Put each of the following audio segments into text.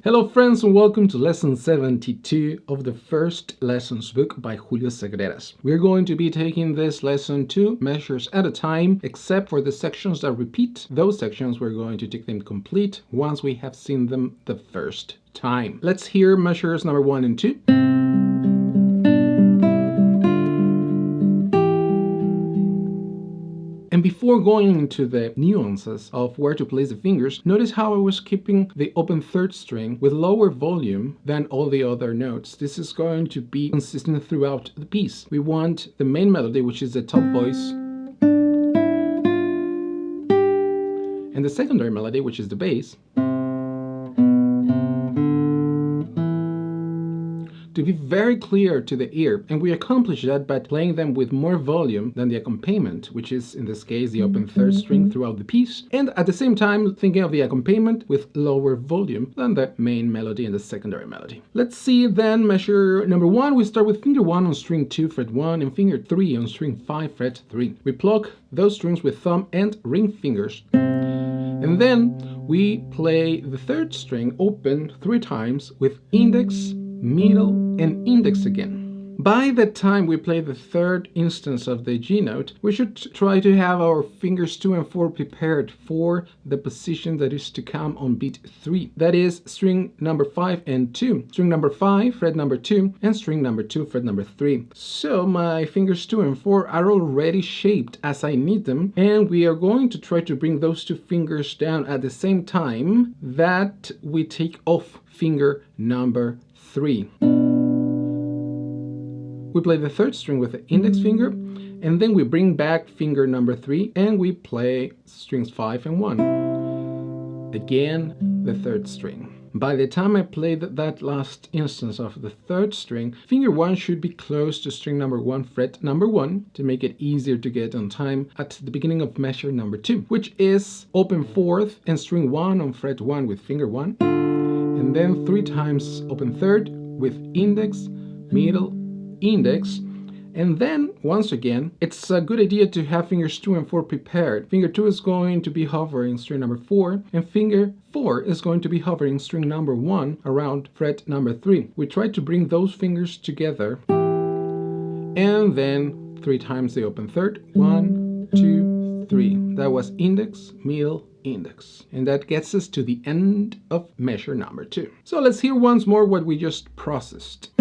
Hello friends and welcome to lesson 72 of the first lessons book by Julio Sagreras. We're going to be taking this lesson 2 measures at a time, except for the sections that repeat. Those sections we're going to take them complete once we have seen them the first time. Let's hear measures number 1 and 2. And before going into the nuances of where to place the fingers, notice how I was keeping the open third string with lower volume than all the other notes. This is going to be consistent throughout the piece. We want the main melody, which is the top voice, and the secondary melody, which is the bass, to be very clear to the ear, and we accomplish that by playing them with more volume than the accompaniment, which is in this case the open third string throughout the piece, and at the same time thinking of the accompaniment with lower volume than the main melody and the secondary melody. Let's see then measure number 1. We start with finger 1 on string 2 fret 1 and finger 3 on string 5 fret 3. We pluck those strings with thumb and ring fingers, and then we play the third string open 3 times with index, middle, and index again. By the time we play the third instance of the G note, we should try to have our fingers 2 and 4 prepared for the position that is to come on beat 3. That is string number 5 and 2. String number 5, fret number 2, and string number 2, fret number 3. So my fingers 2 and 4 are already shaped as I need them, and we are going to try to bring those 2 fingers down at the same time that we take off finger number 3. We play the third string with the index finger, and then we bring back finger number 3 and we play strings 5 and 1. Again, the third string. By the time I played that last instance of the third string, finger 1 should be close to string number 1, fret number 1, to make it easier to get on time at the beginning of measure number 2, which is open 4th and string 1 on fret 1 with finger 1, and then 3 times open 3rd with index, middle, index, and then once again it's a good idea to have fingers 2 and 4 prepared. Finger 2 is going to be hovering string number 4, and finger 4 is going to be hovering string number 1 around fret number 3. We try to bring those fingers together, and then 3 times the open third. 1, 2, 3. That was index, middle, index, and that gets us to the end of measure number 2. So let's hear once more what we just processed.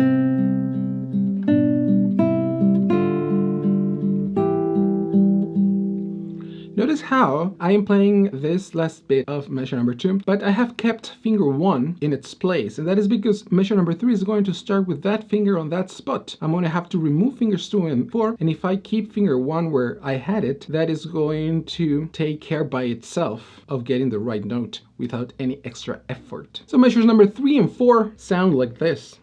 Notice how I am playing this last bit of measure number 2, but I have kept finger 1 in its place, and that is because measure number 3 is going to start with that finger on that spot. I'm going to have to remove fingers 2 and 4, and if I keep finger 1 where I had it, that is going to take care by itself of getting the right note without any extra effort. So measures number 3 and 4 sound like this.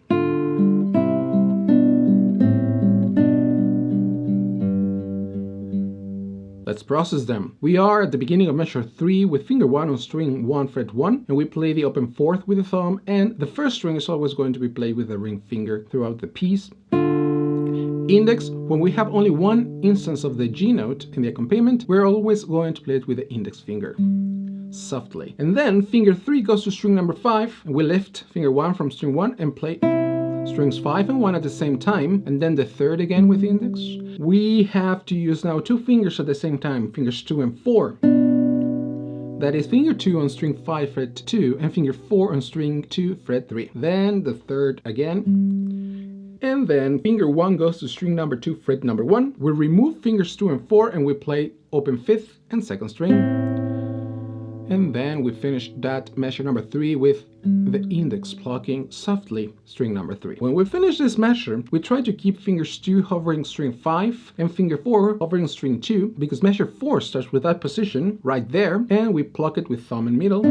Let's process them. We are at the beginning of measure 3 with finger 1 on string 1 fret 1, and we play the open 4th with the thumb, and the first string is always going to be played with the ring finger throughout the piece. Index, when we have only one instance of the G note in the accompaniment, we're always going to play it with the index finger, softly. And then finger 3 goes to string number 5, and we lift finger 1 from string 1 and play strings 5 and 1 at the same time, and then the third again with index. We have to use now 2 fingers at the same time, fingers 2 and 4. That is finger 2 on string 5 fret 2 and finger 4 on string 2 fret 3. Then the third again, and then finger 1 goes to string number 2 fret number 1. We remove fingers 2 and 4 and we play open 5th and 2nd string. And then we finish that measure number 3 with the index plucking softly string number 3. When we finish this measure, we try to keep fingers 2 hovering string 5 and finger 4 hovering string 2, because measure 4 starts with that position right there, and we pluck it with thumb and middle.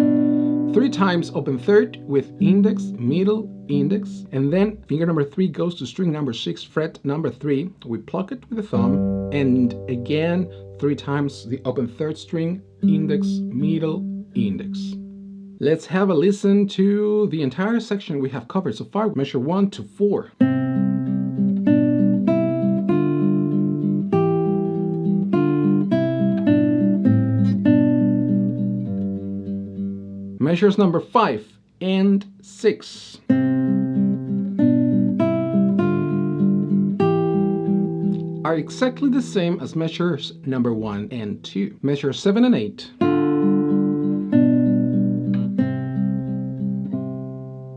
3 times open 3rd with index, middle, index, and then finger number 3 goes to string number 6 fret number 3. We pluck it with the thumb, and again 3 times the open 3rd string, index, middle, index. Let's have a listen to the entire section we have covered so far, measure 1 to 4. Measures number 5, and 6. Are exactly the same as measures number 1 and 2. Measure 7 and 8.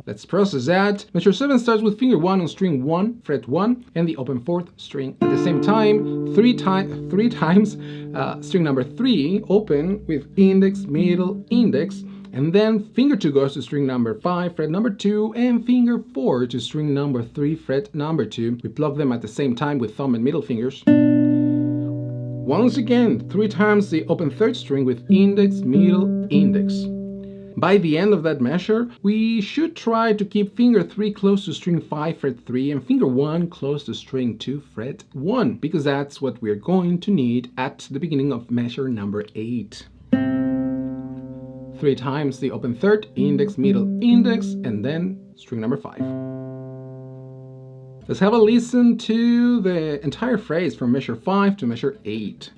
Let's process that. Measure 7 starts with finger 1 on string 1, fret 1, and the open 4th string. At the same time, three times string number 3 open with index, middle, index, and then finger 2 goes to string number 5, fret number 2, and finger 4 to string number 3, fret number 2. We plug them at the same time with thumb and middle fingers. Once again, 3 times the open 3rd string with index, middle, index. By the end of that measure, we should try to keep finger 3 close to string 5, fret 3, and finger 1 close to string 2, fret 1, because that's what we're going to need at the beginning of measure number 8. 3 times the open 3rd, index, middle, index, and then string number 5. Let's have a listen to the entire phrase from measure 5 to measure 8.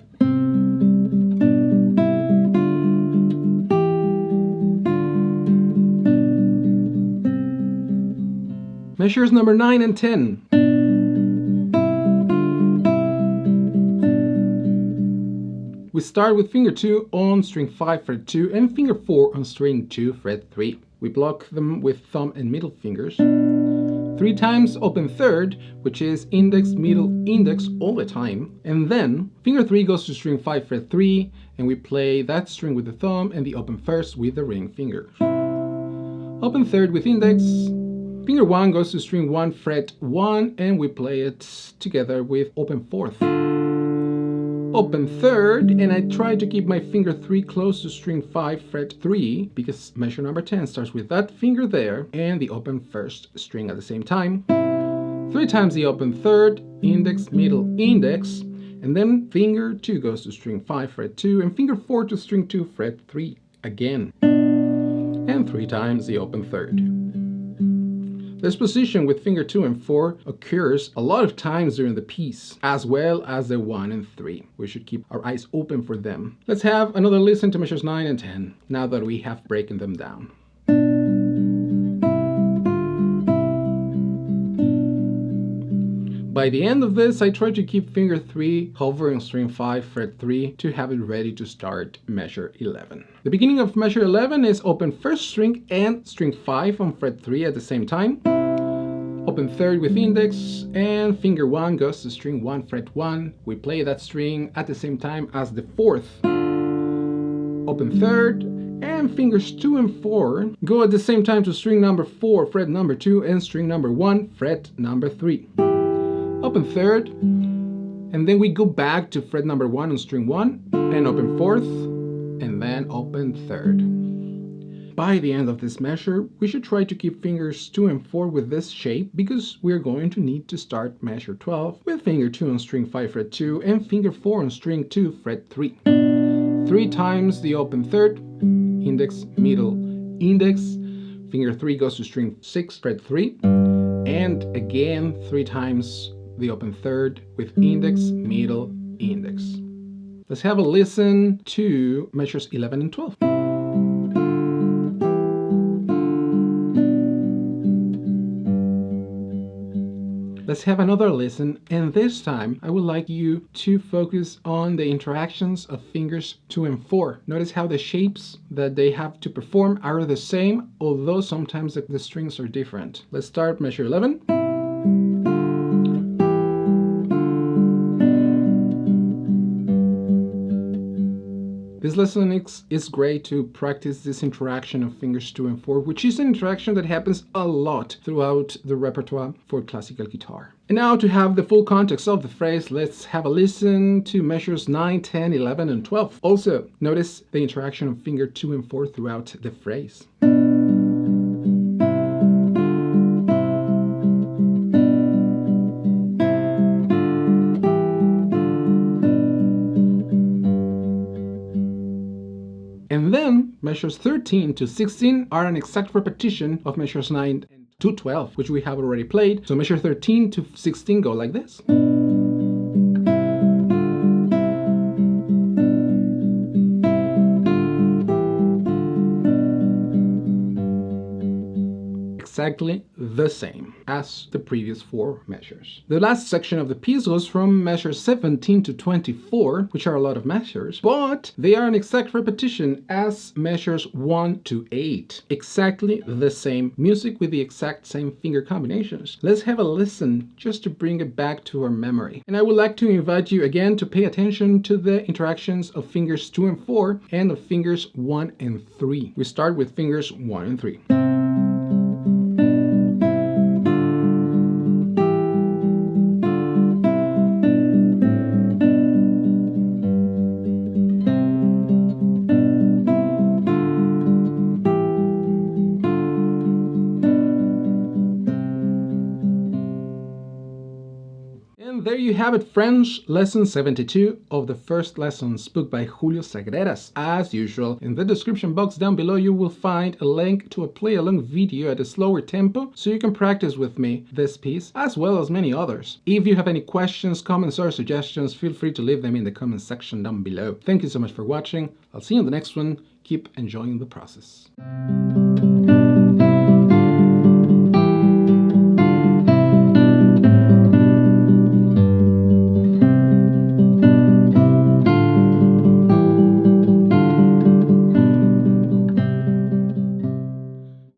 Measures number 9 and 10. We start with finger 2 on string 5, fret 2, and finger 4 on string 2, fret 3. We block them with thumb and middle fingers. 3 times open 3rd, which is index, middle, index all the time. And then finger 3 goes to string 5, fret 3, and we play that string with the thumb and the open 1st with the ring finger. Open 3rd with index. Finger 1 goes to string 1, fret 1, and we play it together with open 4th. Open 3rd, and I try to keep my finger 3 close to string 5, fret 3, because measure number 10 starts with that finger there and the open 1st string at the same time. 3 times the open 3rd, index, middle, index, and then finger 2 goes to string 5, fret 2, and finger 4 to string 2, fret 3 again. And 3 times the open 3rd. This position with finger 2 and 4 occurs a lot of times during the piece, as well as the 1 and 3. We should keep our eyes open for them. Let's have another listen to measures 9 and 10, now that we have broken them down. By the end of this, I try to keep finger 3 hovering on string 5, fret 3 to have it ready to start measure 11. The beginning of measure 11 is open 1st string and string 5 on fret 3 at the same time. Open 3rd with index, and finger 1 goes to string 1, fret 1. We play that string at the same time as the 4th. Open 3rd, and fingers 2 and 4 go at the same time to string number 4, fret number 2, and string number 1, fret number 3. Open 3rd, and then we go back to fret number 1 on string 1, and open 4th, and then open 3rd. By the end of this measure, we should try to keep fingers 2 and 4 with this shape, because we're going to need to start measure 12 with finger 2 on string 5, fret 2, and finger 4 on string 2, fret 3. 3 times the open 3rd, index, middle, index, finger 3 goes to string 6, fret 3, and again 3 times the open 3rd with index, middle, index. Let's have a listen to measures 11 and 12. Let's have another listen, and this time I would like you to focus on the interactions of fingers 2 and 4. Notice how the shapes that they have to perform are the same, although sometimes the strings are different. Let's start measure 11. This lesson is great to practice this interaction of fingers 2 and 4, which is an interaction that happens a lot throughout the repertoire for classical guitar. And now, to have the full context of the phrase, let's have a listen to measures 9, 10, 11, and 12. Also, notice the interaction of finger 2 and 4 throughout the phrase. And then measures 13 to 16 are an exact repetition of measures 9 to 12, which we have already played. So measure 13 to 16 go like this. exactly the same as the previous 4 measures. The last section of the piece goes from measures 17 to 24, which are a lot of measures, but they are an exact repetition as measures 1 to 8. Exactly the same music with the exact same finger combinations. Let's have a listen just to bring it back to our memory. And I would like to invite you again to pay attention to the interactions of fingers 2 and 4 and of fingers 1 and 3. We start with fingers 1 and 3. And there you have it, friends, lesson 72 of the First Lessons book by Julio Sagreras. As usual, in the description box down below you will find a link to a play-along video at a slower tempo so you can practice with me this piece as well as many others. If you have any questions, comments or suggestions, feel free to leave them in the comment section down below. Thank you so much for watching. I'll see you in the next one. Keep enjoying the process.